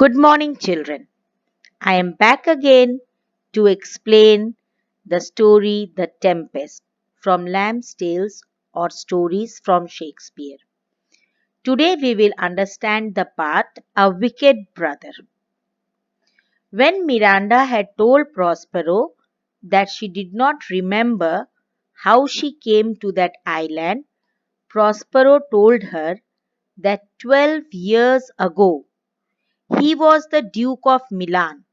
Good morning, children. I am back again to explain the story The Tempest from Lamb's Tales or Stories from Shakespeare. Today we will understand the part A Wicked Brother. When Miranda had told Prospero that she did not remember how she came to that island, Prospero told her that 12 years ago he was the Duke of Milan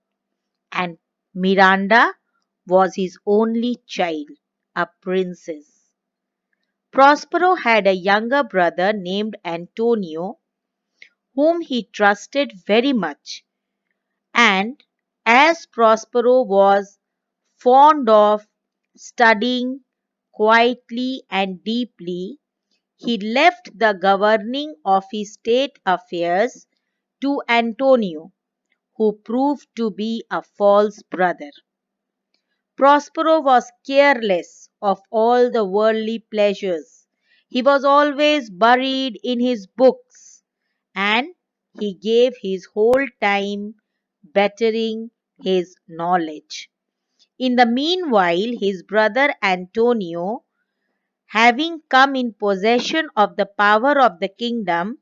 and Miranda was his only child, a princess. Prospero had a younger brother named Antonio, whom he trusted very much, and as Prospero was fond of studying quietly and deeply, he left the governing of his state affairs to Antonio, who proved to be a false brother. Prospero was careless of all the worldly pleasures. He was always buried in his books, and he gave his whole time bettering his knowledge. In the meanwhile, his brother Antonio, having come in possession of the power of the kingdom,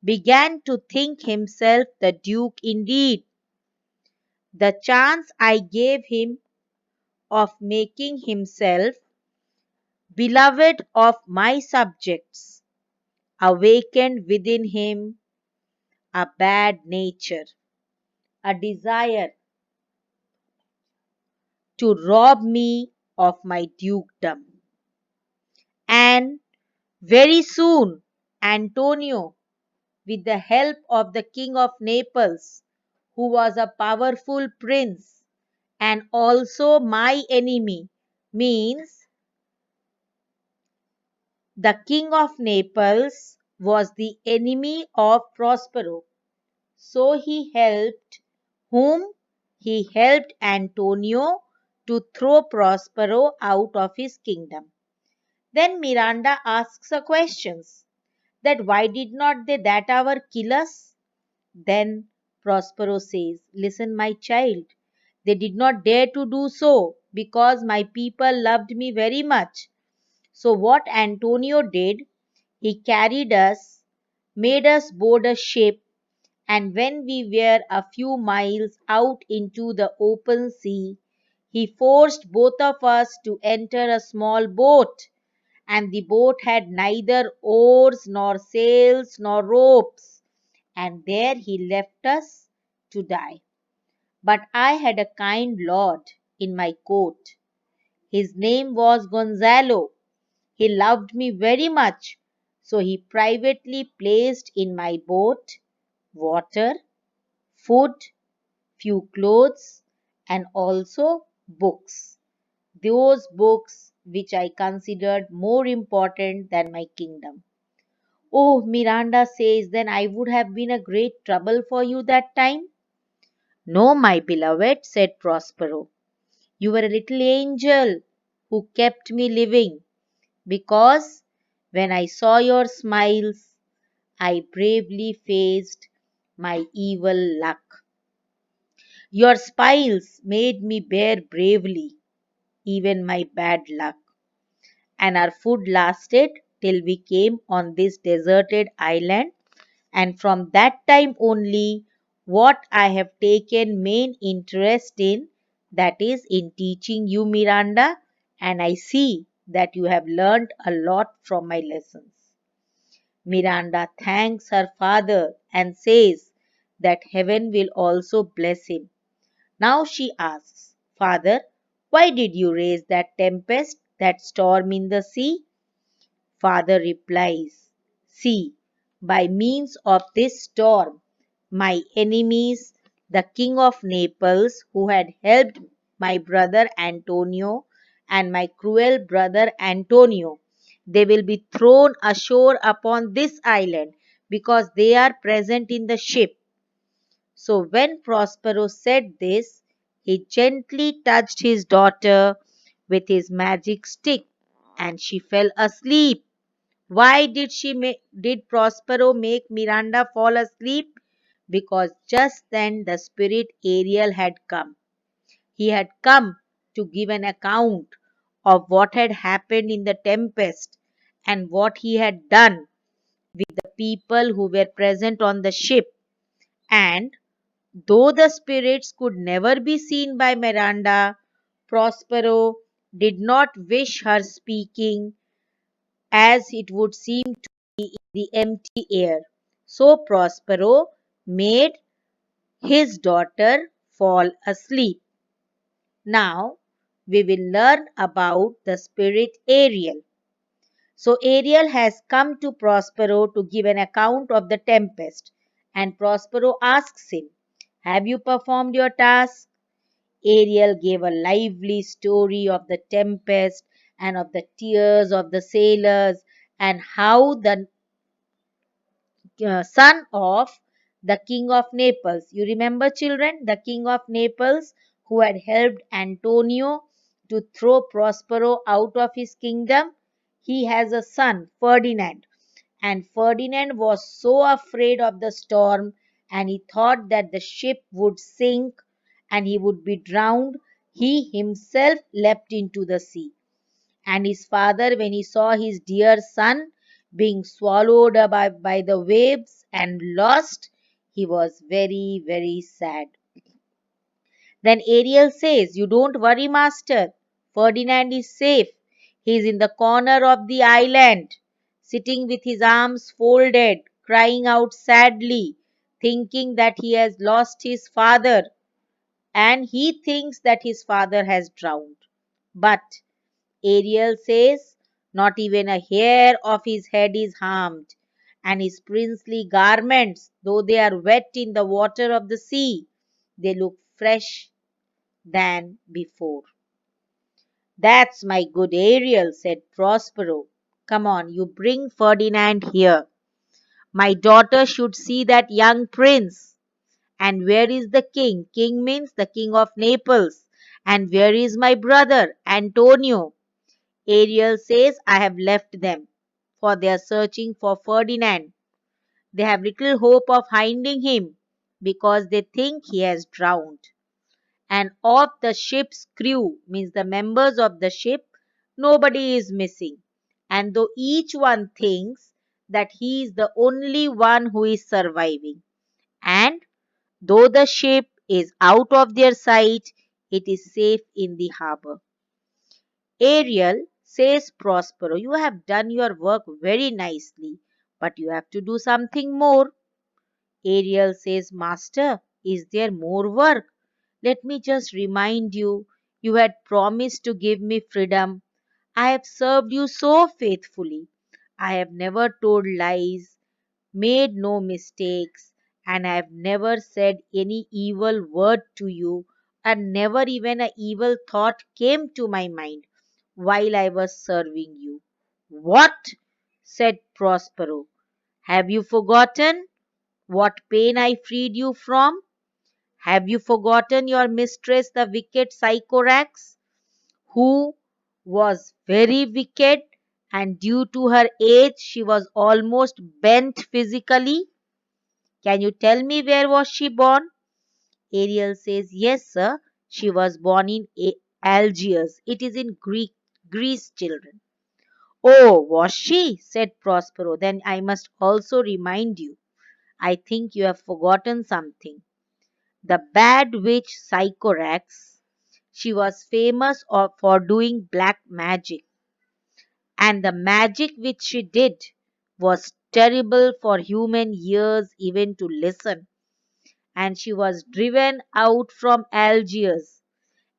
began to think himself the duke indeed. The chance I gave him of making himself beloved of my subjects, awakened within him a bad nature, a desire to rob me of my dukedom. And very soon, Antonio, with the help of the King of Naples, who was a powerful prince and also my enemy, means the King of Naples was the enemy of Prospero. So he helped whom? He helped Antonio to throw Prospero out of his kingdom. Then Miranda asks a question that why did not they that hour kill us? Then Prospero says, listen, my child, they did not dare to do so because my people loved me very much. So what Antonio did, he carried us, made us board a ship, and when we were a few miles out into the open sea, he forced both of us to enter a small boat, and the boat had neither oars nor sails nor ropes, and there he left us to die. But I had a kind lord in my court. His name was Gonzalo. He loved me very much, so he privately placed in my boat water, food, few clothes, and also books. Those books which I considered more important than my kingdom. Oh, Miranda says, then I would have been a great trouble for you that time? No, my beloved, said Prospero. You were a little angel who kept me living, because when I saw your smiles, I bravely faced my evil luck. Your smiles made me bear bravely even my bad luck, and our food lasted till we came on this deserted island, and from that time only what I have taken main interest in, that is in teaching you, Miranda, and I see that you have learned a lot from my lessons. Miranda thanks her father and says that heaven will also bless him. Now she asks, Father, why did you raise that tempest, that storm in the sea? Father replies, See, by means of this storm, my enemies, the King of Naples, who had helped my brother Antonio, and my cruel brother Antonio, they will be thrown ashore upon this island because they are present in the ship. So when Prospero said this, he gently touched his daughter with his magic stick, and she fell asleep. Why did Prospero make Miranda fall asleep? because just then the spirit Ariel had come. He had come to give an account of what had happened in the tempest and what he had done with the people who were present on the ship. And though the spirits could never be seen by Miranda, Prospero did not wish her speaking, as it would seem to be in the empty air. So Prospero made his daughter fall asleep. Now we will learn about the spirit Ariel. So Ariel has come to Prospero to give an account of the tempest, and Prospero asks him, "Have you performed your task?" Ariel gave a lively story of the tempest and of the tears of the sailors and how the son of the king of Naples. You remember, children, the king of Naples who had helped Antonio to throw Prospero out of his kingdom? He has a son, Ferdinand. And Ferdinand was so afraid of the storm and he thought that the ship would sink and he would be drowned. He himself leapt into the sea. And his father, when he saw his dear son being swallowed up by the waves and lost, he was very, very sad. Then Ariel says, "You don't worry, master. Ferdinand is safe. He is in the corner of the island, sitting with his arms folded, crying out sadly, thinking that he has lost his father, and he thinks that his father has drowned." But Ariel says, "Not even a hair of his head is harmed, and his princely garments, though they are wet in the water of the sea, they look fresh than before." "That's my good Ariel," said Prospero. "Come on, you bring Ferdinand here. My daughter should see that young prince. And where is the king?" King means the king of Naples. "And where is my brother, Antonio?" Ariel says, "I have left them, for they are searching for Ferdinand. They have little hope of finding him, because they think he has drowned. And of the ship's crew," means the members of the ship, "nobody is missing. And though each one thinks that he is the only one who is surviving, and though the ship is out of their sight, it is safe in the harbor." "Ariel," says Prospero, "you have done your work very nicely, but you have to do something more." Ariel says, "Master, is there more work? Let me just remind you, you had promised to give me freedom. I have served you so faithfully. I have never told lies, made no mistakes, and I have never said any evil word to you, and never even an evil thought came to my mind while I was serving you." "What?" said Prospero. "Have you forgotten what pain I freed you from? Have you forgotten your mistress, the wicked Sycorax, who was very wicked, and due to her age she was almost bent physically? Can you tell me where was she born?" Ariel says, "Yes, sir. She was born in Algiers. It is in Greece, children." "Oh, was she?" said Prospero. "Then I must also remind you. I think you have forgotten something. The bad witch Sycorax, she was famous for doing black magic, and the magic which she did was terrible for human ears even to listen. And she was driven out from Algiers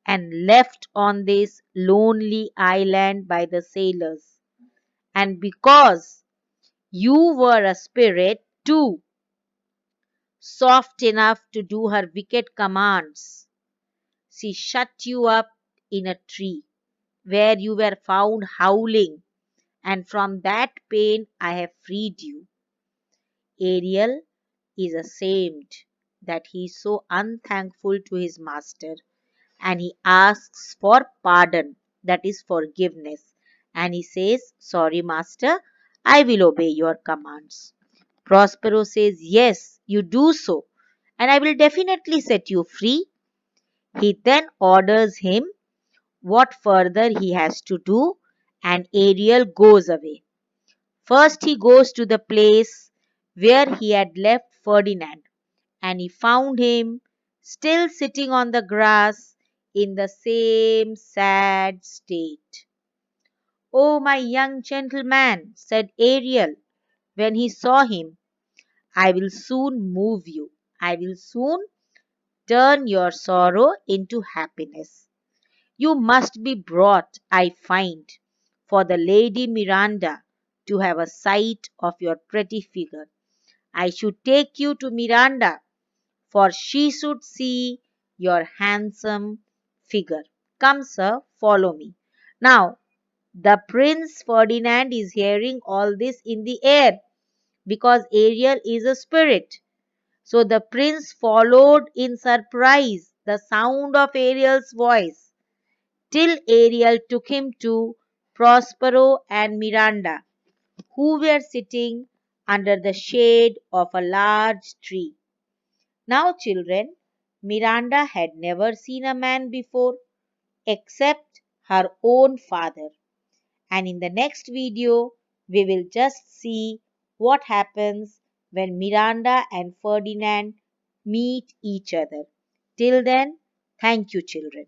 and left on this lonely island by the sailors. And because you were a spirit too, soft enough to do her wicked commands, she shut you up in a tree where you were found howling, and from that pain I have freed you." Ariel is ashamed that he is so unthankful to his master, and he asks for pardon, that is forgiveness. And he says, "Sorry, master, I will obey your commands." Prospero says, "Yes, you do so, and I will definitely set you free. He then orders him what further he has to do, and Ariel goes away. First, he goes to the place where he had left Ferdinand, and he found him still sitting on the grass in the same sad state. "Oh, my young gentleman," said Ariel when he saw him, "I will soon move you. I will soon turn your sorrow into happiness. You must be brought, I find, for the Lady Miranda to have a sight of your pretty figure. I should take you to Miranda, for she should see your handsome figure. Come, sir, follow me." Now, the Prince Ferdinand is hearing all this in the air because Ariel is a spirit. So the prince followed in surprise the sound of Ariel's voice till Ariel took him to Prospero and Miranda, who were sitting under the shade of a large tree. Now, children, Miranda had never seen a man before except her own father. And in the next video, we will just see what happens when Miranda and Ferdinand meet each other. Till then, thank you, children.